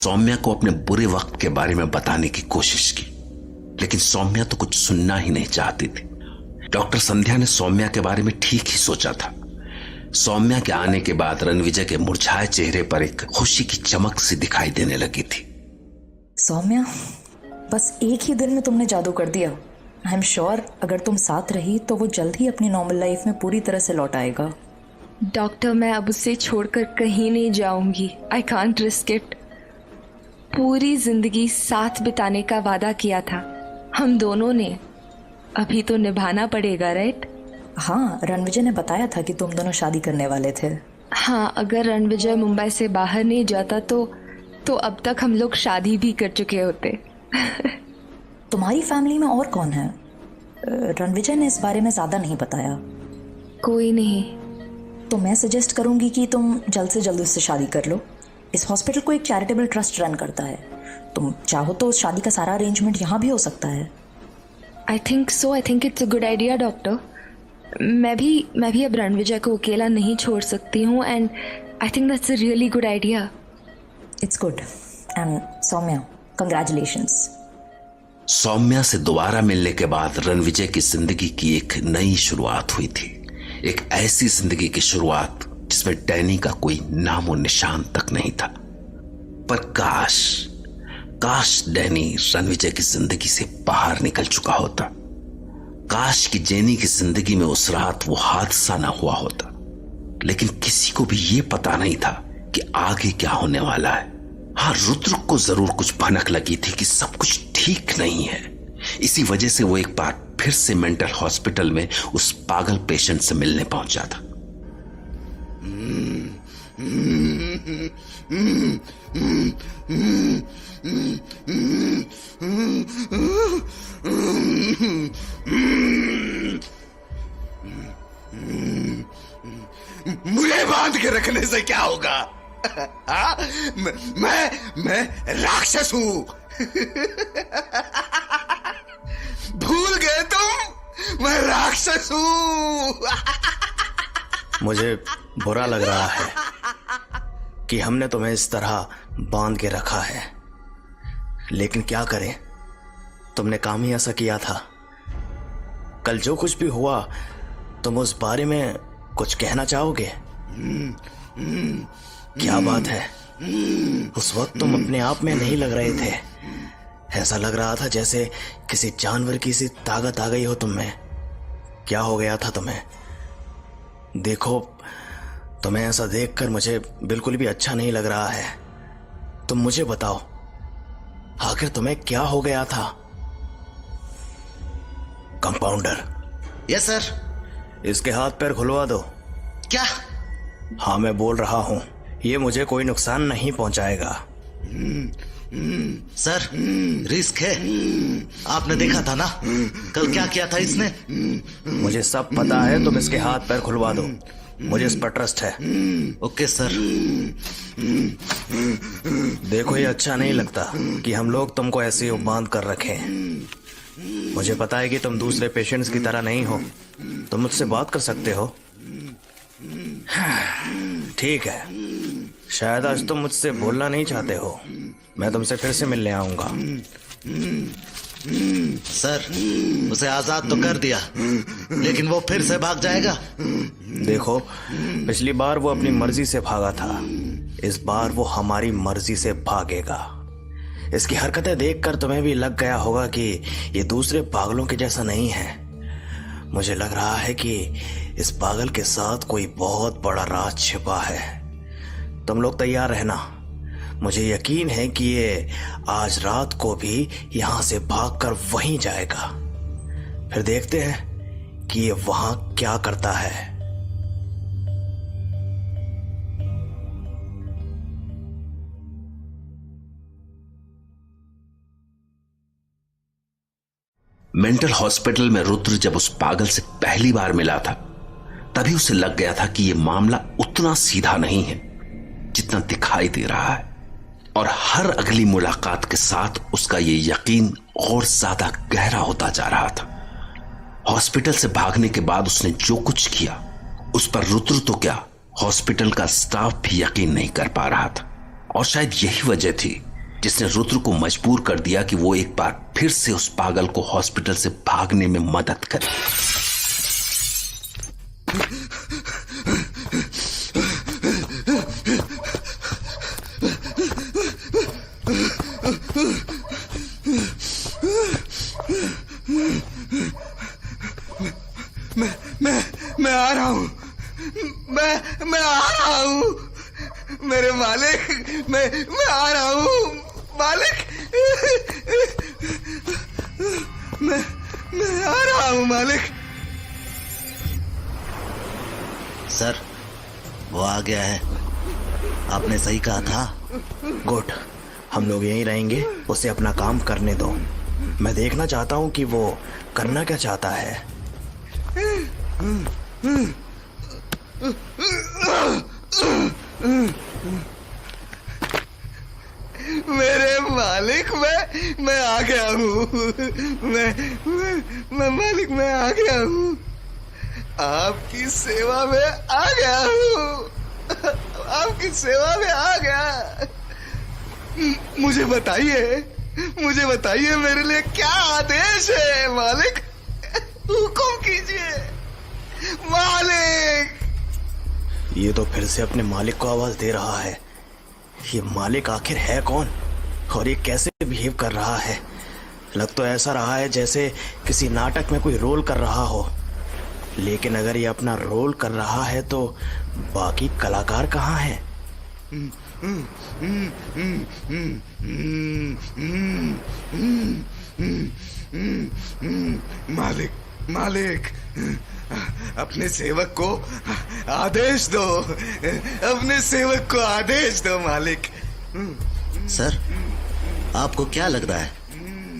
सौम्या को अपने बुरे वक्त के बारे में बताने की कोशिश की, लेकिन सौम्या तो कुछ सुनना ही नहीं चाहती थी। डॉक्टर संध्या ने सौम्या के बारे में ठीक ही सोचा था। सौम्या के आने के बाद रणविजय के मुरझाए चेहरे पर एक खुशी की चमक सी दिखाई देने लगी थी। सौम्या, बस एक ही दिन में तुमने जादू कर दिया। आई एम श्योर अगर तुम साथ रही तो वो जल्द ही अपनी नॉर्मल लाइफ में पूरी तरह से लौट आएगा। डॉक्टर, मैं अब उसे छोड़कर कहीं नहीं जाऊंगी। I can't risk it. पूरी जिंदगी साथ बिताने का वादा किया था हम दोनों ने, अभी तो निभाना पड़ेगा, राइट? हाँ, रणविजय ने बताया था कि तुम दोनों शादी करने वाले थे। हाँ, अगर रणविजय मुंबई से बाहर नहीं जाता तो अब तक हम लोग शादी भी कर चुके होते। तुम्हारी फैमिली में और कौन है? रणविजय ने इस बारे में ज्यादा नहीं बताया। कोई नहीं। तो मैं सजेस्ट करूंगी कि तुम जल्द से जल्द उससे शादी कर लो। इस हॉस्पिटल को एक चैरिटेबल ट्रस्ट रन करता है। तुम चाहो तो उस शादी का सारा अरेंजमेंट यहाँ भी हो सकता है। I think so. I think it's a good idea doctor. मैं भी अब रणविजय को अकेला नहीं छोड़ सकती हूँ, and I think that's a really good idea. It's good. And Saumya, congratulations. Saumya से दोबारा मिलने के बाद रणविजय की जिंदगी की एक नई शुरुआत हुई थी। एक ऐसी जिंदगी की शुरुआत जिसमें डैनी का कोई नामो निशान तक नहीं था। पर काश डैनी रणविजय की जिंदगी से बाहर निकल चुका होता। काश कि जेनी की जिंदगी में उस रात वो हादसा ना हुआ होता। लेकिन किसी को भी ये पता नहीं था कि आगे क्या होने वाला है। हाँ, रुद्र को जरूर कुछ भनक लगी थी कि सब कुछ ठीक नहीं है। इसी वजह से वो एक बार फिर से मेंटल हॉस्पिटल में उस पागल पेशेंट से मिलने पहुंचा था। मुझे बांध के रखने से क्या होगा? मैं राक्षस हूं। भूल गए तुम? मैं राक्षस हूं। मुझे बुरा लग रहा है कि हमने तुम्हें इस तरह बांध के रखा है, लेकिन क्या करें, तुमने काम ही ऐसा किया था। कल जो कुछ भी हुआ, तुम उस बारे में कुछ कहना चाहोगे? क्या बात है? उस वक्त तुम अपने आप में नहीं लग रहे थे। ऐसा लग रहा था जैसे किसी जानवर की सी ताकत आ गई हो तुम में। क्या हो गया था तुम्हें? देखो, तुम्हें ऐसा देखकर मुझे बिल्कुल भी अच्छा नहीं लग रहा है। तुम मुझे बताओ, आखिर तुम्हें क्या हो गया था? कंपाउंडर। Yes sir. इसके हाथ पैर खुलवा दो। क्या? हाँ, मैं बोल रहा हूं, ये मुझे कोई नुकसान नहीं पहुंचाएगा। सर, रिस्क है। आपने देखा था ना कल क्या किया था इसने। मुझे सब पता है, तुम इसके हाथ पैर खुलवा दो। मुझे इस पर ट्रस्ट है। Okay sir. देखो, ये अच्छा नहीं लगता कि हम लोग तुमको ऐसे ही बांध कर रखें। मुझे पता है कि तुम दूसरे पेशेंट्स की तरह नहीं हो। तुम मुझसे बात कर सकते हो। ठीक है, शायद आज तुम मुझसे बोलना नहीं चाहते हो। मैं तुमसे फिर से मिलने आऊंगा। सर, उसे आजाद तो कर दिया, लेकिन वो फिर से भाग जाएगा। देखो, पिछली बार वो अपनी मर्जी से भागा था, इस बार वो हमारी मर्जी से भागेगा। इसकी हरकतें देखकर तुम्हें भी लग गया होगा कि ये दूसरे पागलों के जैसा नहीं है। मुझे लग रहा है कि इस पागल के साथ कोई बहुत बड़ा राज छिपा है। तुम लोग तैयार रहना। मुझे यकीन है कि ये आज रात को भी यहां से भागकर वहीं जाएगा। फिर देखते हैं कि ये वहां क्या करता है। मेंटल हॉस्पिटल में रुद्र जब उस पागल से पहली बार मिला था, तभी उसे लग गया था कि यह मामला उतना सीधा नहीं है जितना दिखाई दे रहा है। और हर अगली मुलाकात के साथ उसका यह यकीन और ज्यादा गहरा होता जा रहा था। हॉस्पिटल से भागने के बाद उसने जो कुछ किया, उस पर रुद्र तो क्या, हॉस्पिटल का स्टाफ भी यकीन नहीं कर पा रहा था। और शायद यही वजह थी जिसने रुद्र को मजबूर कर दिया कि वो एक बार फिर से उस पागल को हॉस्पिटल से भागने में मदद करे। मैं आ रहा हूं। मैं आ रहा हूं मेरे मालिक। मैं आ रहा हूं मालिक। मैं आ रहा हूं मालिक। सर, वो आ गया है। आपने सही कहा था। गुड, हम लोग यहीं रहेंगे, उसे अपना काम करने दो। मैं देखना चाहता हूँ कि वो करना क्या चाहता है। मेरे मालिक, मैं आ गया हूँ। मैं मालिक, मैं आ गया हूँ। आपकी सेवा में आ गया हूँ। आपकी सेवा में आ गया। मुझे बताइए मेरे लिए क्या आदेश है मालिक। हुक्म कीजिए मालिक। ये तो फिर से अपने मालिक को आवाज दे रहा है। ये मालिक आखिर है कौन और ये कैसे बिहेव कर रहा है? लग तो ऐसा रहा है जैसे किसी नाटक में कोई रोल कर रहा हो। लेकिन अगर ये अपना रोल कर रहा है तो बाकी कलाकार कहाँ हैं? मालिक, अपने सेवक को आदेश दो। अपने सेवक को आदेश दो मालिक। सर, आपको क्या लग रहा है,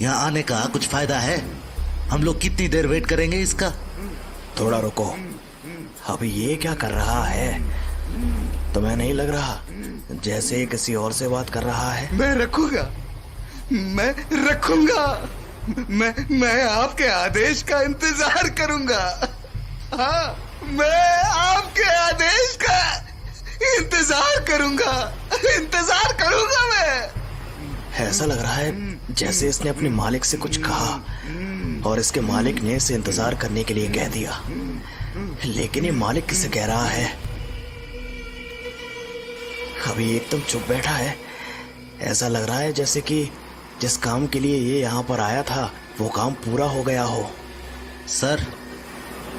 यहाँ आने का कुछ फायदा है? हम लोग कितनी देर वेट करेंगे इसका? थोड़ा रुको, अभी ये क्या कर रहा है? तुम्हें नहीं लग रहा जैसे ये किसी और से बात कर रहा है? मैं रखूंगा। मैं आपके आदेश का इंतजार करूंगा। हाँ, मैं आपके आदेश का इंतजार करूंगा मैं। ऐसा लग रहा है जैसे इसने अपने मालिक से कुछ कहा और इसके मालिक ने इसे इंतजार करने के लिए कह दिया। लेकिन ये मालिक किसे कह रहा है? अभी एकदम चुप बैठा है। ऐसा लग रहा है जैसे कि जिस काम के लिए ये यहाँ पर आया था वो काम पूरा हो गया हो। सर,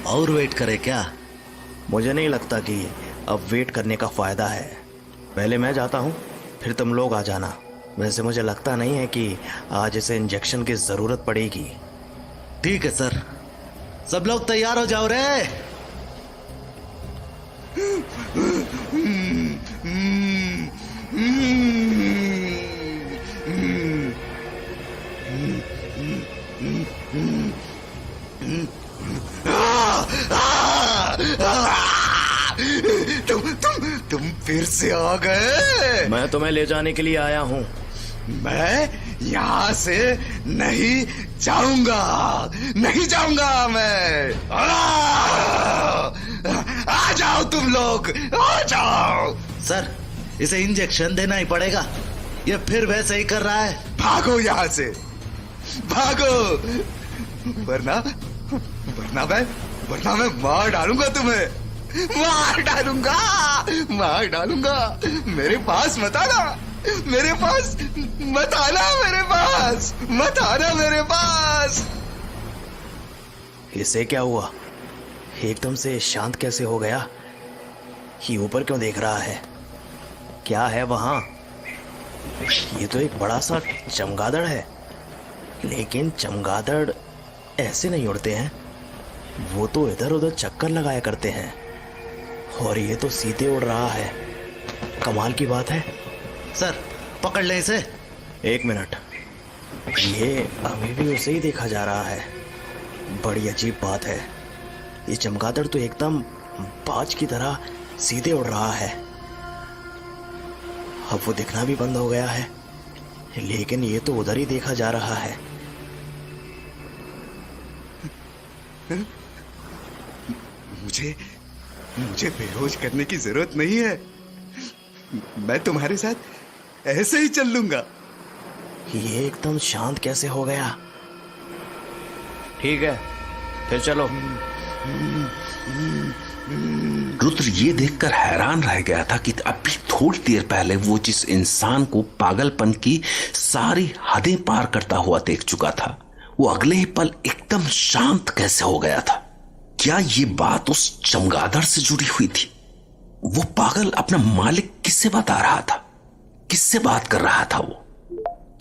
और वेट करें क्या? मुझे नहीं लगता कि अब वेट करने का फायदा है। पहले मैं जाता हूँ, फिर तुम लोग आ जाना। वैसे मुझे लगता नहीं है कि आज इसे इंजेक्शन की जरूरत पड़ेगी। ठीक है सर, सब लोग तैयार हो जाओ रे। तुम फिर से आ गए। मैं तुम्हें ले जाने के लिए आया हूँ। मैं यहाँ से नहीं जाऊंगा मैं। आ जाओ तुम लोग, आ जाओ। सर, इसे इंजेक्शन देना ही पड़ेगा, ये फिर वैसे ही कर रहा है। भागो यहाँ से, भागो, वरना मैं मार डालूंगा तुम्हें। मार डालूंगा। मेरे पास मत आना। मेरे पास। इसे क्या हुआ? एकदम से शांत कैसे हो गया? ये ऊपर क्यों देख रहा है? क्या है वहां? ये तो एक बड़ा सा चमगादड़ है। लेकिन चमगादड़ ऐसे नहीं उड़ते हैं, वो तो इधर उधर चक्कर लगाया करते हैं। और ये तो सीधे उड़ रहा है। कमाल की बात है। सर, पकड़ ले इसे। एक मिनट, ये अभी भी उसे ही देखा जा रहा है। बड़ी अजीब बात है। ये चमगादड़ तो एकदम बाज की तरह सीधे उड़ रहा है। अब वो दिखना भी बंद हो गया है, लेकिन ये तो उधर ही देखा जा रहा है। मुझे बेहोश करने की जरूरत नहीं है। मैं तुम्हारे साथ ऐसे ही चल लूंगा। ये एकदम शांत कैसे हो गया? ठीक है, फिर चलो। रुद्र ये देखकर हैरान रह गया था कि अभी थोड़ी देर पहले वो जिस इंसान को पागलपन की सारी हदें पार करता हुआ देख चुका था, वो अगले ही पल एकदम शांत कैसे हो गया था। क्या ये बात उस चमगादड़ से जुड़ी हुई थी? वो पागल अपना मालिक किससे बता रहा था? किससे बात कर रहा था वो?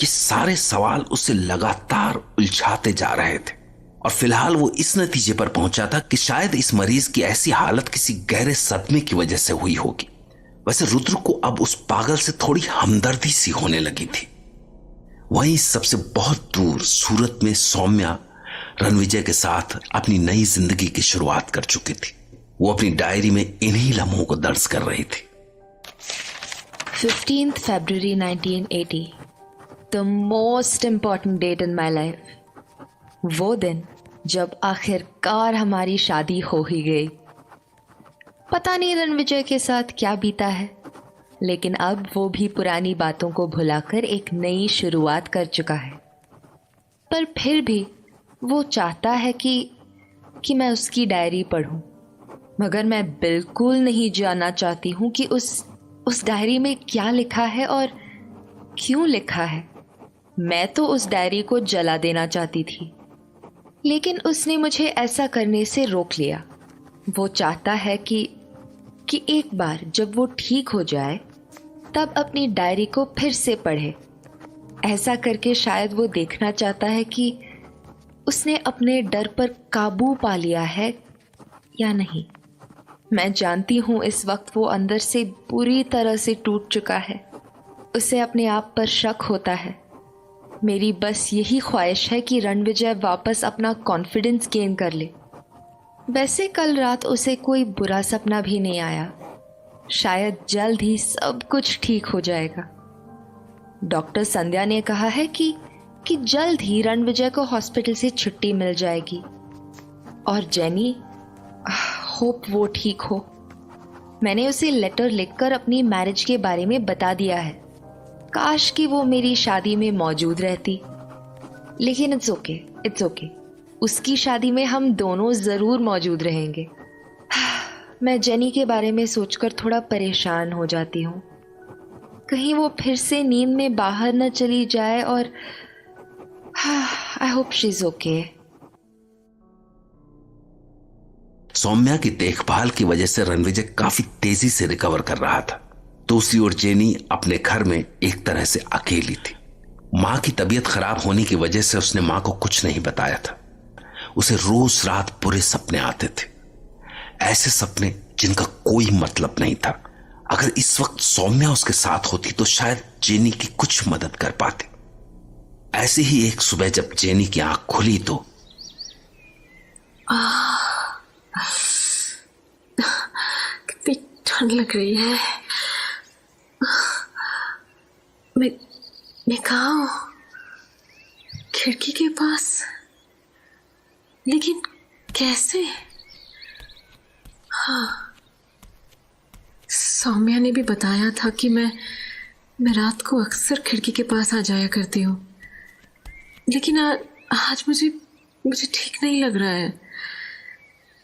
ये सारे सवाल उसे लगातार उलझाते जा रहे थे और फिलहाल वो इस नतीजे पर पहुंचा था कि शायद इस मरीज की ऐसी हालत किसी गहरे सदमे की वजह से हुई होगी। वैसे रुद्र को अब उस पागल से थोड़ी हमदर्दी सी होने लगी थी। वहीं सबसे बहुत दूर सूरत में सौम्या रणविजय के साथ अपनी नई जिंदगी की शुरुआत कर चुकी थी। वो अपनी डायरी में इन्हीं लम्हों को दर्ज कर रही थी। 15th February 1980, the most important date in my life. वो दिन जब आखिरकार हमारी शादी हो ही गई। पता नहीं रणविजय के साथ क्या बीता है, लेकिन अब वो भी पुरानी बातों को भुलाकर एक नई शुरुआत कर चुका है। पर फिर भी वो चाहता है कि मैं उसकी डायरी पढूं, मगर मैं बिल्कुल नहीं जानना चाहती हूँ कि उस डायरी में क्या लिखा है और क्यों लिखा है। मैं तो उस डायरी को जला देना चाहती थी, लेकिन उसने मुझे ऐसा करने से रोक लिया। वो चाहता है कि एक बार जब वो ठीक हो जाए तब अपनी डायरी को फिर से पढ़े। ऐसा करके शायद वो देखना चाहता है कि उसने अपने डर पर काबू पा लिया है या नहीं। मैं जानती हूँ इस वक्त वो अंदर से पूरी तरह से टूट चुका है। उसे अपने आप पर शक होता है। मेरी बस यही ख्वाहिश है कि रणविजय वापस अपना कॉन्फिडेंस गेन कर ले। वैसे कल रात उसे कोई बुरा सपना भी नहीं आया। शायद जल्द ही सब कुछ ठीक हो जाएगा। डॉक्टर संध्या ने कहा है कि जल्द ही रणविजय को हॉस्पिटल से छुट्टी मिल जाएगी। और जेनी, होप वो ठीक हो। मैंने उसे लेटर लिखकर अपनी मैरिज के बारे में बता दिया है। काश कि वो मेरी शादी में मौजूद रहती, लेकिन इट्स ओके। उसकी शादी में हम दोनों जरूर मौजूद रहेंगे। मैं जेनी के बारे में सोचकर थोड़ा परेशान हो जाती हूँ। कहीं वो फिर से नींद में बाहर न चली जाए और I hope she is okay. Saumya की देखभाल की वजह से रणविजय काफी तेजी से रिकवर कर रहा था। दूसरी ओर जेनी अपने घर में एक तरह से अकेली थी। मां की तबीयत खराब होने की वजह से उसने मां को कुछ नहीं बताया था। उसे रोज रात बुरे सपने आते थे, ऐसे सपने जिनका कोई मतलब नहीं था। अगर इस वक्त सौम्या उसके साथ होती तो शायद जेनी की कुछ मदद कर पाती। ऐसे ही एक सुबह जब जेनी की आंख खुली तो कितनी ठंड लग रही है। मैं कहाँ हूँ? खिड़की के पास, लेकिन कैसे? हाँ, सौम्या ने भी बताया था कि मैं रात को अक्सर खिड़की के पास आ जाया करती हूँ, लेकिन आज मुझे ठीक नहीं लग रहा है।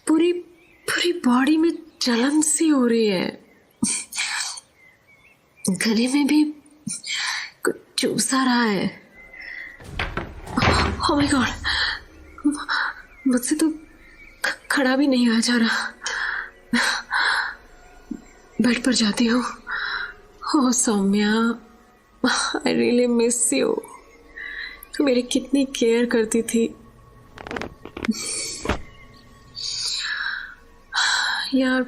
पूरी बॉडी में जलन सी हो रही है। गले में भी कुछ चूसा रहा है। ओह माय गॉड, मुझसे तो खड़ा भी नहीं हुआ जा रहा। बेड पर जाती हूँ। Oh Saumya, I really miss you. तू मेरी कितनी केयर करती थी। यार